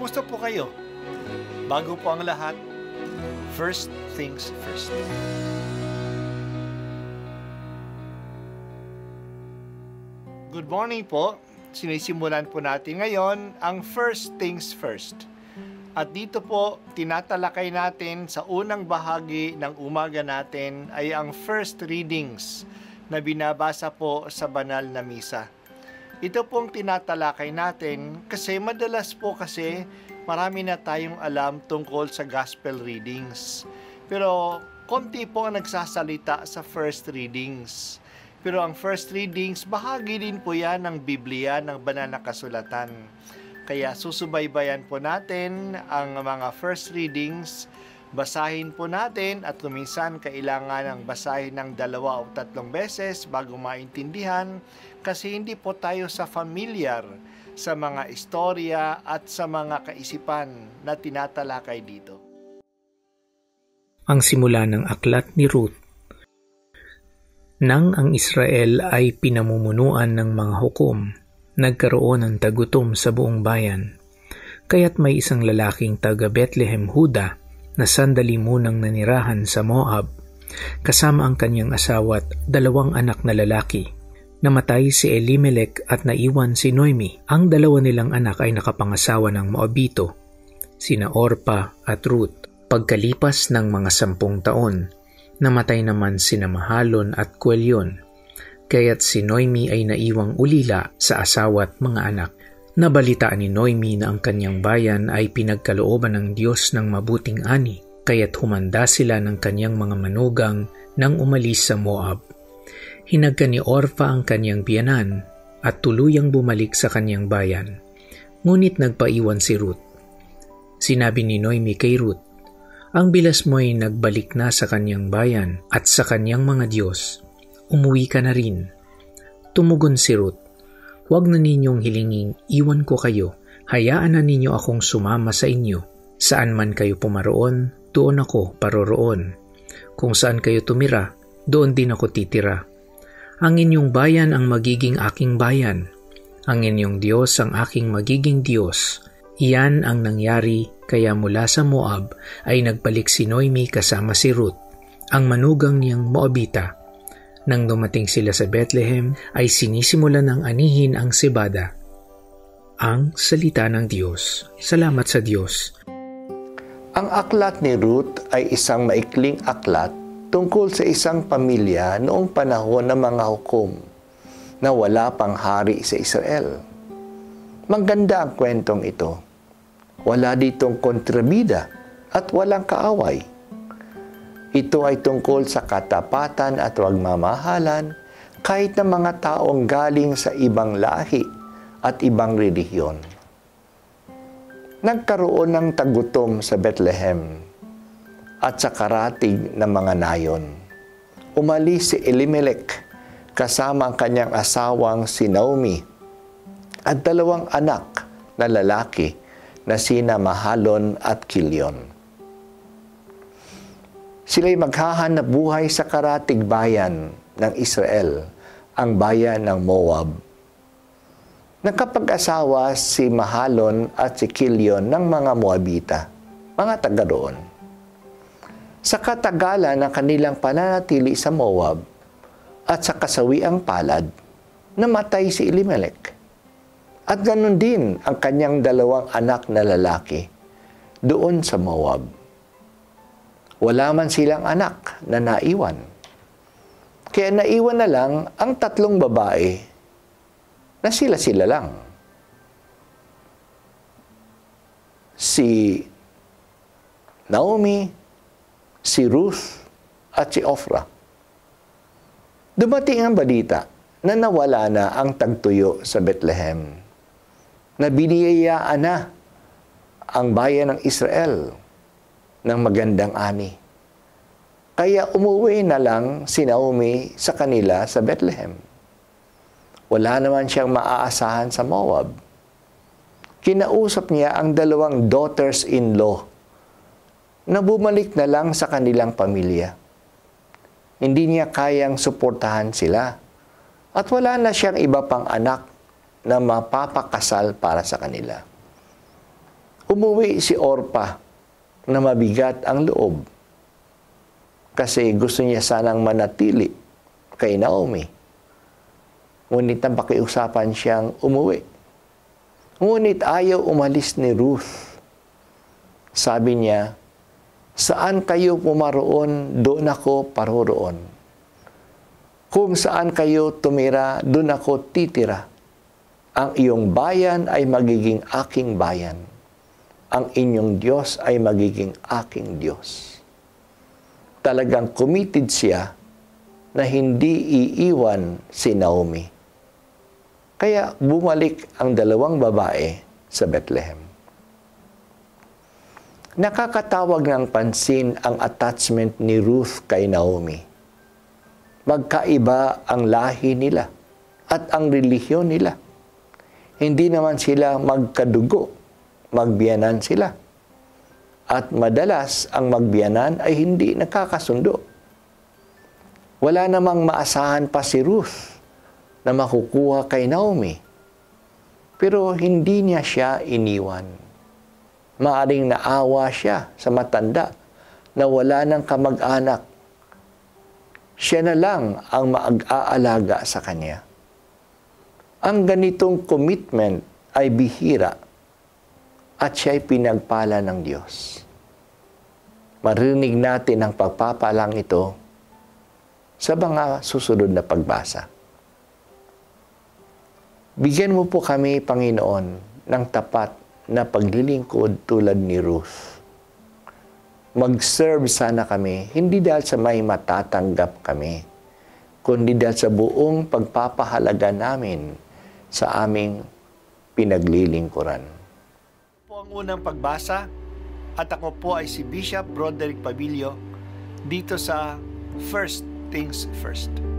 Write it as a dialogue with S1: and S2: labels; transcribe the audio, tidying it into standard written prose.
S1: Kumusta po kayo? Bago po ang lahat, first things first. Good morning po. Sinisimulan po natin ngayon ang first things first. At dito po, tinatalakay natin sa unang bahagi ng umaga natin ay ang first readings na binabasa po sa banal na misa. Ito pong tinatalakay natin kasi madalas po marami na tayong alam tungkol sa gospel readings. Pero konti po ang nagsasalita sa first readings. Pero ang first readings, bahagi din po yan ng Biblia, ng banal na kasulatan. Kaya susubaybayan po natin ang mga first readings, basahin po natin at kuminsan kailangan ng basahin ng 2 o 3 beses bago maintindihan kasi hindi po tayo familiar sa mga istorya at sa mga kaisipan na tinatalakay dito.
S2: Ang simula ng aklat ni Ruth. Nang ang Israel ay pinamumunuan ng mga hukom, nagkaroon ng tagutom sa buong bayan. Kaya't may isang lalaking taga Bethlehem, Huda, na sandali munang nanirahan sa Moab, kasama ang kanyang asawa at 2 anak na lalaki. Namatay si Elimelech at naiwan si Noemi. Ang 2 nilang anak ay nakapangasawa ng Moabito, sina Orpa at Ruth. Pagkalipas ng mga 10 taon, namatay naman sina Mahalon at Kwelyon, kaya't si Noemi ay naiwang ulila sa asawa at mga anak. Nabalitaan ni Noemi na ang kanyang bayan ay pinagkalooban ng Diyos ng mabuting ani, kaya't humanda sila ng kanyang mga manugang nang umalis sa Moab. Hinagka ni Orpa ang kanyang biyanan at tuluyang bumalik sa kanyang bayan. Ngunit nagpaiwan si Ruth. Sinabi ni Noemi kay Ruth, "Ang bilas mo ay nagbalik na sa kanyang bayan at sa kanyang mga Diyos. Umuwi ka na rin." Tumugon si Ruth, "Huwag na ninyong hilinging iwan ko kayo. Hayaan na ninyo akong sumama sa inyo. Saan man kayo pumaroon, doon ako paroroon. Kung saan kayo tumira, doon din ako titira. Ang inyong bayan ang magiging aking bayan. Ang inyong Diyos ang aking magiging Diyos." Iyan ang nangyari, kaya mula sa Moab ay nagbalik si Noemi kasama si Ruth, ang manugang niyang Moabita. Nang dumating sila sa Bethlehem, ay sinisimulan ng anihin ang sibada. Ang salita ng Diyos. Salamat sa Diyos.
S3: Ang aklat ni Ruth ay isang maikling aklat tungkol sa isang pamilya noong panahon ng mga hukom na wala pang hari sa Israel. Maganda ang kwentong ito. Wala ditong kontrabida at walang kaaway. Ito ay tungkol sa katapatan at pagmamahalan kahit ng mga taong galing sa ibang lahi at ibang relihiyon. Nagkaroon ng tagutom sa Bethlehem at sa karatig ng mga nayon. Umalis si Elimelech kasama ang kanyang asawang si Naomi at 2 anak na lalaki na sina Mahalon at Kilyon. Sila'y maghahanap buhay sa karatig bayan ng Israel, ang bayan ng Moab. Nakapag-asawa si Mahalon at si Kilyon ng mga Moabita, mga taga roon. Sa katagalan ng kanilang pananatili sa Moab at sa kasawiang palad, namatay si Elimelech. At ganun din ang kanyang 2 anak na lalaki doon sa Moab. Wala man silang anak na naiwan. Kaya naiwan na lang ang 3 babae na sila-sila lang. Si Naomi, si Ruth, at si Orpa. Dumating ang balita na nawala na ang tagtuyo sa Bethlehem, na biniyayaan na ang bayan ng Israel ng magandang ani. Kaya umuwi na lang si Naomi sa kanila sa Bethlehem. Wala naman siyang maaasahan sa Moab. Kinausap niya ang 2 daughters-in-law na bumalik na lang sa kanilang pamilya. Hindi niya kayang suportahan sila at wala na siyang iba pang anak na mapapakasal para sa kanila. Umuwi si Orpa na mabigat ang loob kasi gusto niya sanang manatili kay Naomi. Ngunit napakiusapan siyang umuwi. Ngunit ayaw umalis ni Ruth. Sabi niya, saan kayo pumaroon, doon ako paroroon. Kung saan kayo tumira, doon ako titira. Ang iyong bayan ay magiging aking bayan. Ang inyong Diyos ay magiging aking Diyos. Talagang committed siya na hindi iiwan si Naomi. Kaya bumalik ang dalawang babae sa Bethlehem. Nakakatawag ng pansin ang attachment ni Ruth kay Naomi. Magkaiba ang lahi nila at ang relihiyon nila. Hindi naman sila magkadugo. Magbiyanan sila. At madalas, ang magbiyanan ay hindi nakakasundo. Wala namang maasahan pa si Ruth na makukuha kay Naomi. Pero hindi niya siya iniwan. Maaring naawa siya sa matanda na wala ng kamag-anak. Siya na lang ang mag-aalaga sa kanya. Ang ganitong commitment ay bihira at siya'y pinagpala ng Diyos. Marinig natin ang pagpapalang ito sa mga susunod na pagbasa. Bigyan mo po kami, Panginoon, ng tapat na paglilingkod tulad ni Ruth. Mag-serve sana kami, hindi dahil sa may matatanggap kami, kundi dahil sa buong pagpapahalaga namin sa aming pinaglilingkuran.
S1: Po ang unang pagbasa at ako po ay si Bishop Broderick Pabilio dito sa First Things First.